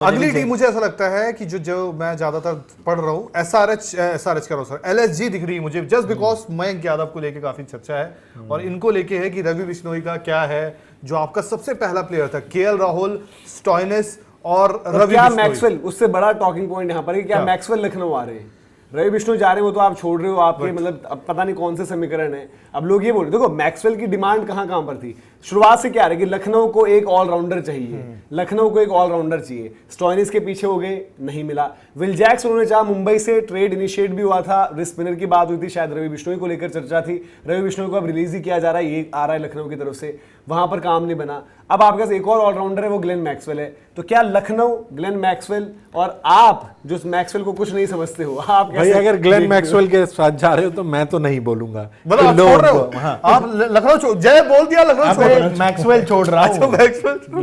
अगली टीम मुझे ऐसा लगता है कि जो मैं ज्यादातर पढ़ रहा हूँ एसआरएच कर रहा हूँ सर, एलएसजी दिख रही है मुझे, जस्ट बिकॉज मयंक यादव को लेके काफी चर्चा है और इनको लेके है कि रवि बिश्नोई का क्या है, जो आपका सबसे पहला प्लेयर था, केएल राहुल, स्टॉइनिस और रवि क्या बिश्नोई। मैक्सवेल, उससे बड़ा टॉकिंग पॉइंट यहाँ पर है कि क्या मैक्सवेल लखनऊ आ रहे हैं, रवि बिश्नोई जा रहे हो तो आप छोड़ रहे हो, आपके मतलब अब पता नहीं कौन से समीकरण है। अब लोग ये बोल रहे देखो मैक्सवेल की डिमांड कहाँ पर थी, शुरुआत से क्या रही कि लखनऊ को एक ऑलराउंडर चाहिए, लखनऊ को एक ऑलराउंडर चाहिए। स्टॉइनिस के पीछे हो गए, नहीं मिला। विल जैक्स उन्होंने चाहा, मुंबई से ट्रेड इनिशिएट भी हुआ था, रिस्ट स्पिनर की बात हुई थी, शायद रवि बिश्नोई को लेकर चर्चा थी, रवि बिश्नोई को अब रिलीज ही किया जा रहा है, ये आ रहा है लखनऊ की तरफ से, वहां पर काम नहीं बना। अब आपके पास एक और ऑलराउंडर है, वो ग्लेन मैक्सवेल है। तो क्या लखनऊ, ग्लेन मैक्सवेल और आप जो मैक्सवेल को कुछ नहीं समझते हो, आप भाई अगर ग्लेन मैक्सवेल के साथ जा रहे हो तो मैं तो नहीं बोलूंगा। मतलब आप छोड़ रहे हो, आप लखनऊ जय बोल दिया, लखनऊ छोड़ रहे हो। मैक्सवेल छोड़ रहा हूँ,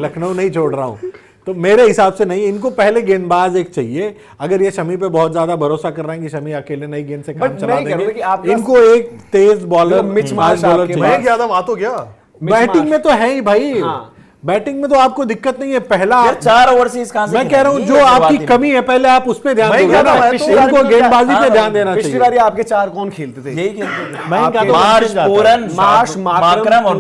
लखनऊ नहीं छोड़ रहा हूँ। तो मेरे हिसाब से नहीं, इनको पहले गेंदबाज एक चाहिए। अगर ये शमी पे बहुत ज्यादा भरोसा कर रहे हैं कि शमी अकेले नई गेंद से काम चला देंगे, इनको एक तेज बॉलर, मिच मार्श आपके मयंक यादव आ तो गया, बैटिंग में तो है ही भाई, बैटिंग में तो आपको दिक्कत नहीं है। पहला 4 ओवरसीज कहां से, मैं कह रहा हूँ जो आपकी कमी है पहले आप उस पे ध्यान दो, इनको गेंदबाजी पे ध्यान देना चाहिए। पिछली बार आपके 4 कौन खेलते थे? यही खेलते थे, मार्श, पूरन, मार्करम और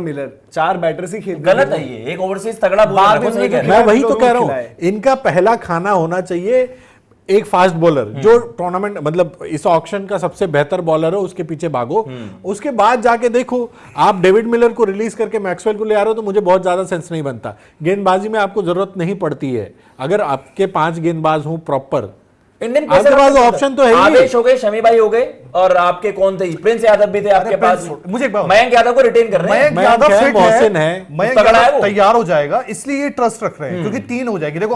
मिलर, 4 बैटर्स ही खेलते। गलत है ये, एक ओवरसीज तगड़ा बॉलर। मैं वही तो कह रहा हूँ, इनका पहला खाना होना चाहिए एक फास्ट बॉलर जो टूर्नामेंट मतलब इस ऑक्शन का सबसे बेहतर बॉलर है, उसके पीछे भागो। उसके बाद जाके देखो, आप डेविड मिलर को रिलीज करके मैक्सवेल को ले आ रहे हो तो मुझे बहुत ज्यादा सेंस नहीं बनता। गेंदबाजी में आपको जरूरत नहीं पड़ती है, अगर आपके 5 गेंदबाज हो प्रॉपर, इंडियन आपके पास ऑप्शन तो है ही। आवेश हो गए, शमी भाई हो गए, और आपके कौन थे, प्रिंस यादव भी थे आपके पास। मुझे मयंक यादव को रिटेन कर रहे हैं, मयंक यादव फिट मोहसिन है, मयंक यादव तैयार हो जाएगा, इसलिए ये ट्रस्ट रख रहे हैं क्योंकि 3 हो जाएगी। देखो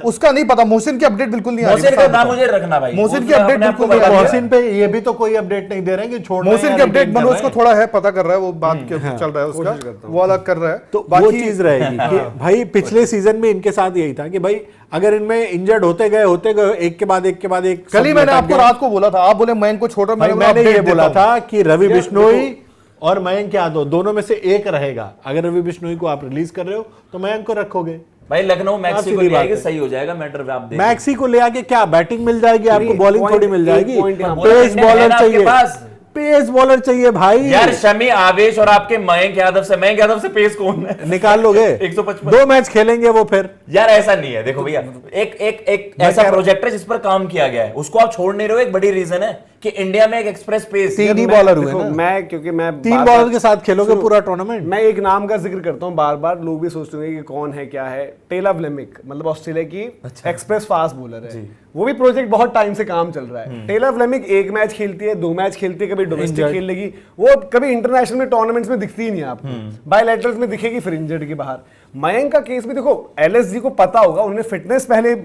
उसका नहीं पता, मोहसिन की अपडेट बिल्कुल नहीं आ रही। मोहसिन का नाम मुझे रखना भाई, मोहसिन की अपडेट बिल्कुल नहीं आ रही। मोहसिन पे ये भी तो कोई अपडेट नहीं दे रहे हैं कि छोड़, मोहसिन की अपडेट मनोज को थोड़ा है, पता कर रहा है, वो बात चल रहा है उसका, वो अलग कर रहा है। तो वो चीज रहेगी कि भाई पिछले सीजन में इनके साथ यही था कि भाई अगर इनमें इंजर्ड होते गए एक के बाद एक। कल ही मैंने आपको रात को बोला था, आप बोले मयंक को छोड़ रहा, मैंने ये बोला था कि रवि बिश्नोई और मयंक यादव दोनों में से एक रहेगा। अगर रवि बिश्नोई को आप रिलीज कर रहे हो तो मयंक को रखोगे। भाई लखनऊ मैक्सी को ले आएगी, सही हो जाएगा मैटर। आप देखिए मैक्सी को ले आके क्या बैटिंग मिल जाएगी आपको, बॉलिंग थोड़ी मिल जाएगी। पेस बॉलर चाहिए, पेस बॉलर चाहिए भाई यार। शमी, आवेश और आपके मयंक यादव से पेस कौन है? निकाल लोगे 155 2 मैच खेलेंगे वो फिर। यार ऐसा नहीं है, देखो भैया, एक ऐसा प्रोजेक्ट है जिस पर काम किया गया है, उसको आप छोड़ नहीं रहे हो। एक बड़ी रीजन है कि इंडिया में एक एक्सप्रेस पेस 3 ही बॉलर हुए ना। मैं क्योंकि मैं 3 बॉलर के साथ खेलोगे पूरा टूर्नामेंट। मैं एक नाम का जिक्र करता हूं बार बार, लोग भी सोचते होंगे कि कौन है क्या है। टेलर फ्लेमिंग, मतलब ऑस्ट्रेलिया की एक्सप्रेस फास्ट बॉलर है, वो भी प्रोजेक्ट बहुत टाइम से काम चल रहा है। टेलर फ्लेमिंग 1 मैच खेलती है, 2 मैच खेलती है, कभी डोमेस्टिक खेल लेगी, वो कभी इंटरनेशनल में टूर्नामेंट्स में दिखती ही नहीं आपको, बायलैटरल्स में दिखेगी फिर इंजर्ड के बाहर। मयंक का केस भी देखो, एलएसजी को पता होगा, उन्होंने फिटनेस पहले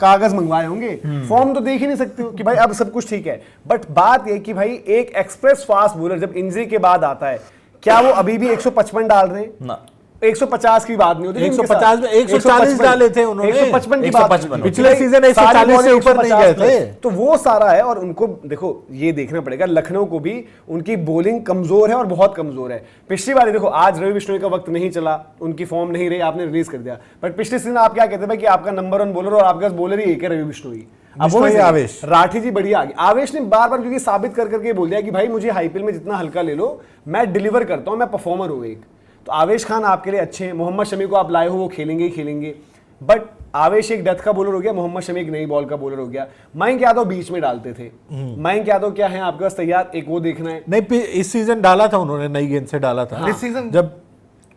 कागज मंगवाए होंगे, फॉर्म तो देख ही नहीं सकते हो कि भाई अब सब कुछ ठीक है। बट बात यह कि भाई एक एक्सप्रेस फास्ट बॉलर जब इंजरी के बाद आता है, क्या वो अभी भी 155 डाल रहे हैं ना? 150 की बात नहीं होती, 150 में 140 डाले थे उन्होंने, 155 की बात, पिछले सीजन 140 से ऊपर नहीं गए थे। तो वो सारा है, और उनको देखो ये देखना पड़ेगा, लखनऊ को भी उनकी बॉलिंग कमजोर है और बहुत कमजोर है। पिछली बार देखो, आज रवि बिश्नोई का वक्त नहीं चला, उनकी फॉर्म नहीं रही, आपने रिलीज कर दिया। बट पिछले सीजन आप क्या कहते हैं कि आपका नंबर 1 बॉलर और आपके पास बॉलर ही एक है, रवि बिश्नोई। अब वो आवेश राठी जी बढ़िया आगे, आवेश ने बार बार क्योंकि साबित कर करके बोल दिया कि भाई मुझे आईपीएल में जितना हल्का ले लो, मैं डिलीवर करता हूं, मैं परफॉर्मर हूं एक। तो आवेश खान आपके लिए अच्छे हैं, मोहम्मद शमी को आप लाए हो, वो खेलेंगे ही खेलेंगे। बट आवेश एक डेथ का बॉलर हो गया, मोहम्मद शमी एक नई बॉल का बॉलर हो गया। मयंक यादव बीच में डालते थे, मयंक यादव क्या है आपके पास तैयार, एक वो देखना है। नहीं, इस सीजन डाला था उन्होंने, नई गेंद से डाला था इस सीजन, जब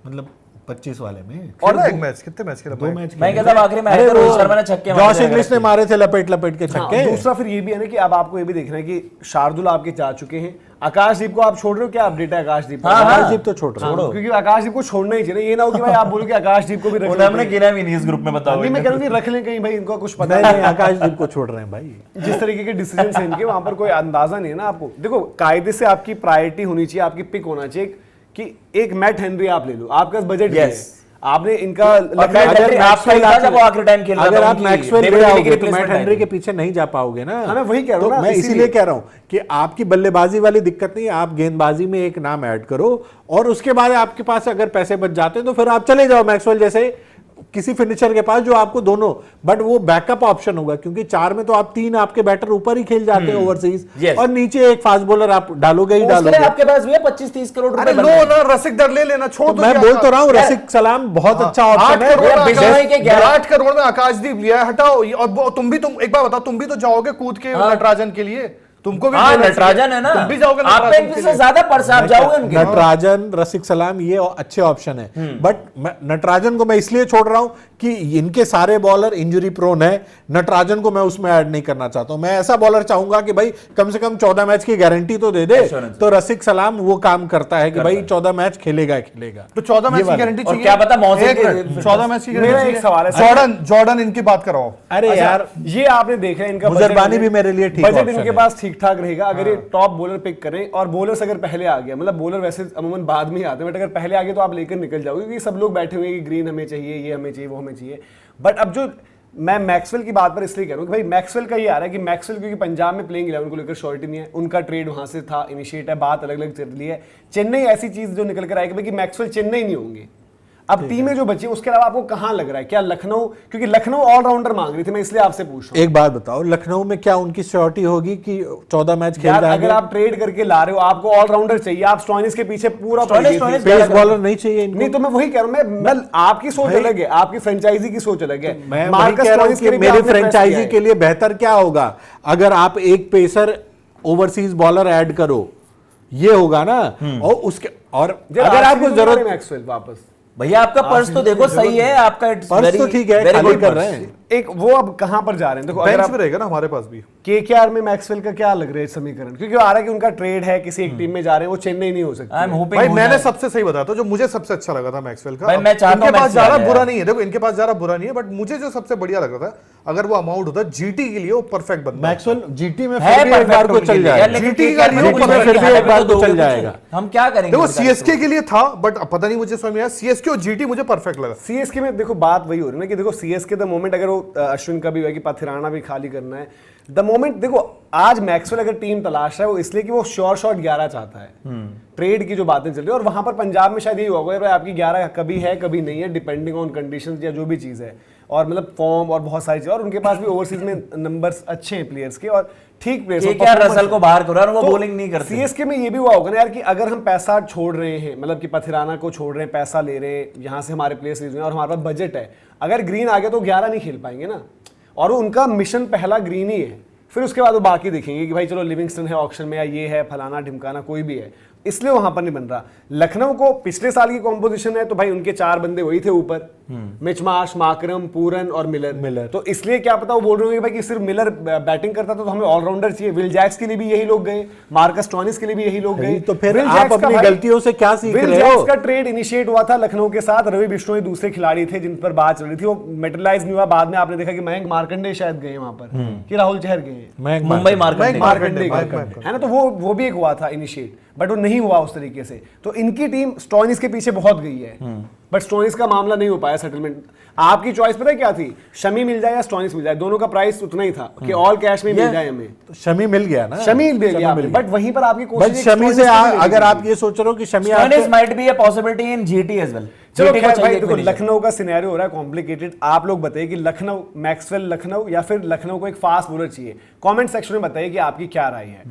मतलब 25 वाले में और एक मैच, कितने मैच खेला? 2 मैच। मैं कहता आखिरी में रोहित शर्मा ने छक्के मारे, जॉश इंग्लिश ने मारे थे लपेट के छक्के। दूसरा फिर ये भी है ना कि अब आपको ये भी देखना है कि शार्दुल आपके जा चुके हैं, आकाशदीप को आप छोड़ रहे हो, क्या अपडेट है आकाशदीप? आकाशदीप तो छोड़ रहे हो, क्योंकि आकाशदीप को छोड़ना ही चाहिए। ये ना हो कि भाई आप बोलो कि आकाशदीप को भी रख, हमने गिना भी नहीं इस ग्रुप में, बताओ। नहीं, मैं कह रहा हूं रख लें कहीं, भाई इनको कुछ पता नहीं, आकाशदीप को छोड़ रहे हैं भाई। जिस तरीके के डिसीजन है इनके, वहां पर कोई अंदाजा नहीं है ना आपको। देखो कायदे से आपकी प्रायोरिटी होनी चाहिए, आपकी पिक होना चाहिए कि एक मैट हेनरी आप ले लो, आपके पास बजट है, आपने इनका अगर आप मैक्सवेल ले आओगे तो मैट हेनरी के पीछे नहीं जा पाओगे ना। मैं वही कह रहा हूं ना, मैं इसीलिए कह रहा हूं कि आपकी बल्लेबाजी वाली दिक्कत नहीं है, आप गेंदबाजी में एक नाम ऐड करो और उसके बाद आपके पास अगर पैसे बच जाते हैं तो फिर आप चले जाओ मैक्सवेल जैसे किसी फिनिशर के पास जो आपको दोनों, बट वो बैकअप ऑप्शन होगा, क्योंकि 4 में तो आप 3 आपके बैटर ऊपर ही खेल जाते हैं ओवरसीज, Yes. और नीचे एक फास्ट बॉलर आप डालोगे ही उसके लिए डालोगे। आपके पास भी है 25-30 करोड़ अरे रुपए लो ना, रसिक दर ले लेना, छोड़ तो दो मैं क्या बोल था? तो रहा हूँ रसिक सलाम बहुत अच्छा 8 ऑप्शन है। करोड़ बिश्नोई के 11 8 करोड़ में आकाशदीप लिया है, हटाओ। और तुम एक बार बताओ, तुम भी तो जाओगे कूद के नटराजन के लिए, तुमको भी हाँ बोलना नटराजन चाहिए। है ना, तुम भी जाओगे आप नटराजन पे के से लिए। ज्यादा पर्स आप जाओगे उनके। नटराजन, रसिक सलाम ये अच्छे ऑप्शन है, बट नटराजन को मैं इसलिए छोड़ रहा हूं कि इनके सारे बॉलर इंजरी प्रोन है। नटराजन को मैं उसमें ऐड नहीं करना चाहता हूं। मैं ऐसा बॉलर चाहूंगा कि भाई कम से कम 14 मैच की गारंटी तो दे दे। Assurance। तो रसिक सलाम वो काम करता है कि भाई 14 मैच खेलेगा खेलेगा। तो 14 मैच की वाला। गारंटी और चाहिए। क्या पता मौसम एक के- मिनट, 14 मैच की मेरा गारंटी एक सवाल है। जॉर्डन इनकी बात कराओ। अरे अच्छा, यार ये आपने देखा है इनका मुजरबानी भी मेरे लिए ठीक बजट ऑप्शन इनके है। पास ठीक ठाक रहेगा अगर ये टॉप बॉलर पिक करें, और बॉलर्स अगर पहले आ गया, मतलब बॉलर वैसे अमूमन बाद में ही आते हैं, बट अगर पहले आ गए तो आप लेकर निकल जाओगे, क्योंकि सब लोग बैठे हुए हैं कि ग्रीन हमें चाहिए, ये हमें चाहिए, वो हमें चाहिए। बट अब जो मैं मैक्सवेल की बात पर इसलिए कह रहा हूँ कि भाई मैक्सवेल का ये आ रहा है कि मैक्सवेल क्योंकि पंजाब में प्लेइंग 11 को लेकर श्योरिटी नहीं है, उनका ट्रेड वहां से था, इनिशिएट है, बात अलग अलग चल रही है। चेन्नई ऐसी चीज जो निकल कर आएगी कि मैक्सवेल चेन्नई नहीं होंगे। अब टीमें जो बची उसके अलावा आपको कहां लग रहा है, क्या लखनऊ, क्योंकि लखनऊ ऑलराउंडर मांग रही थी, मैं इसलिए आपसे पूछ रहा हूं। एक बात बताओ, लखनऊ में क्या उनकी श्योरिटी होगी कि 14 मैच खेल यार जाएंगे? अगर आप ट्रेड करके ला रहे हो, आपको ऑलराउंडर चाहिए, आप स्टोइनिस के पीछे पूरा पड़ गए थे। पेस बॉलर नहीं चाहिए इनको? नहीं तो मैं वही कह रहा हूं, मैं आपकी सोच अलग है, आपकी फ्रेंचाइजी की सोच अलग है। मैं वही मार्कस कह रहा हूं स्टोइनिस के कि लिए भी मेरी आपने press फ्रेंचाइजी किया है। के लिए बेहतर क्या होगा अगर आप एक पेसर ओवरसीज बॉलर ऐड करो, ये होगा ना। और उसके और यार, अगर आपको RCB में जरूरत, मैक्सवेल वापस भैया आपका पर्स तो देखो सही है आपका, it's पर्स very- तो ठीक है, very खाली good कर पर्स। रहे हैं। एक वो अब कहां पर जा रहे हैं, देखो अगर बेंच आप पे रहेगा ना हमारे पास भी। केकेआर में मैक्सवेल का क्या लग रहा है समीकरण, क्योंकि आ रहा है कि उनका ट्रेड है, किसी एक टीम में जा रहे हैं, वो चेन्नई नहीं हो सकती आई एम है। होपिंग भाई मैंने सबसे सही बताया था, जो मुझे सबसे अच्छा लगा था मैक्सवेल का। भाई, अब मैं चाहता इनके हूं पास मैक्सवेल ज्यादा आ बुरा जाए। नहीं है, देखो इनके पास ज्यादा बुरा नहीं है, बट मुझे जो सबसे बढ़िया लग रहा था, अगर वो अमाउंट होता जीटी के लिए वो परफेक्ट बंदा। मैक्सवेल जीटी में है फिर भी एक बार perfect को उनके चल लिए। यार, जाएगा। लेकिन GT ठीक का है, नहीं, मुझे वो कुछ फिर नहीं भी दिखाया, एक बार तो को दोगे चल कुछ। जाएगा। हम क्या करेंगे देखो बताइए सीएसके के लिए था, बट पता नहीं मुझे समझ में आया, सीएसके और जीटी मुझे परफेक्ट लगा। सीएसके में देखो बात वही हो रही है ना कि देखो सीएसके द मोमेंट अगर वो अश्विन का भी हुआ कि पथिराना भी खाली करना है, द मोमेंट देखो आज मैक्सवेल अगर टीम तलाश रहा है वो इसलिए कि वो श्योर शॉट 11 चाहता है। ट्रेड की जो बातें चल रही है, और वहां पर पंजाब में शायद यही होगा भाई आपकी 11 कभी है कभी नहीं है, डिपेंडिंग ऑन कंडीशंस या जो भी चीज है, और मतलब फॉर्म और बहुत सारी चीजें, और उनके पास भी ओवरसीज में नंबर्स अच्छे हैं प्लेयर्स के, और ठीक प्लेयर्स कि क्या रसल को बाहर करो, और वो बॉलिंग नहीं करते। सीएसके में ये भी हुआ होगा ना यार कि अगर हम पैसा छोड़ रहे हैं, मतलब कि पथिराना को छोड़ रहे हैं, पैसा ले रहे हैं, यहाँ से हमारे प्लेयर्स लीज हैं और हमारे पास बजट है, अगर ग्रीन आ गया तो 11 नहीं खेल पाएंगे ना, और उनका मिशन पहला ग्रीन ही है। फिर उसके बाद वो बाकी देखेंगे कि भाई चलो लिविंगस्टन है ऑक्शन में, या ये है फलाना ढिमकाना कोई भी है, इसलिए वहां पर नहीं बन रहा। लखनऊ को पिछले साल की कॉम्पोजिशन है तो भाई उनके 4 बंदे वही थे ऊपर, मिचमाश, माकरम, पूरन और मिलर। तो इसलिए क्या पता वो बोल रहे होंगे भाई कि सिर्फ मिलर बैटिंग करता था तो हमें ऑलराउंडर चाहिए। विल जैक्स के लिए भी यही लोग गए, मार्कस स्टोइनिस के लिए भी यही लोग गए। तो फिर विल आप जैक्स का अपनी भाई- गलतियों से क्या सीख विल रहे हो? जैक्स का ट्रेड इनिशिएट हुआ था लखनऊ के साथ, रवि बिश्नोई दूसरे खिलाड़ी थे जिन पर बात चल रही थी, वो मेटलाइज नहीं हुआ। बाद में आपने देखा कि मयंक मार्कंडे शायद गए वहां पर, कि राहुल चहर गए, मुंबई मार्केट मार्कंडे गए, है ना, तो वो भी एक हुआ था इनिशिएट, बट वो नहीं हुआ उस तरीके से। तो इनकी टीम स्टोइनिस के पीछे बहुत गई है, बट स्टोइनिस का मामला नहीं हो पाया सेटलमेंट। आपकी चॉइस पता है क्या थी, शमी मिल जाए या स्टोइनिस मिल जाए, दोनों का प्राइस उतना ही था कि ऑल कैश में मिल जाए हमें। तो शमी मिल गया ना, शमी मिल गया, बट वहीं पर आपकी बट कोशिश शमी से अगर आप ये सोच रहे हो कि Shami Stoinis might be a possibility in GT as well. चलो खैर भाई देखो लखनऊ का सिनेरियो हो रहा है कॉम्प्लिकेटेड। आप लोग बताइए कि लखनऊ मैक्सवेल लखनऊ या फिर लखनऊ को एक फास्ट बॉलर चाहिए, कमेंट सेक्शन में बताइए कि आपकी क्या राय है।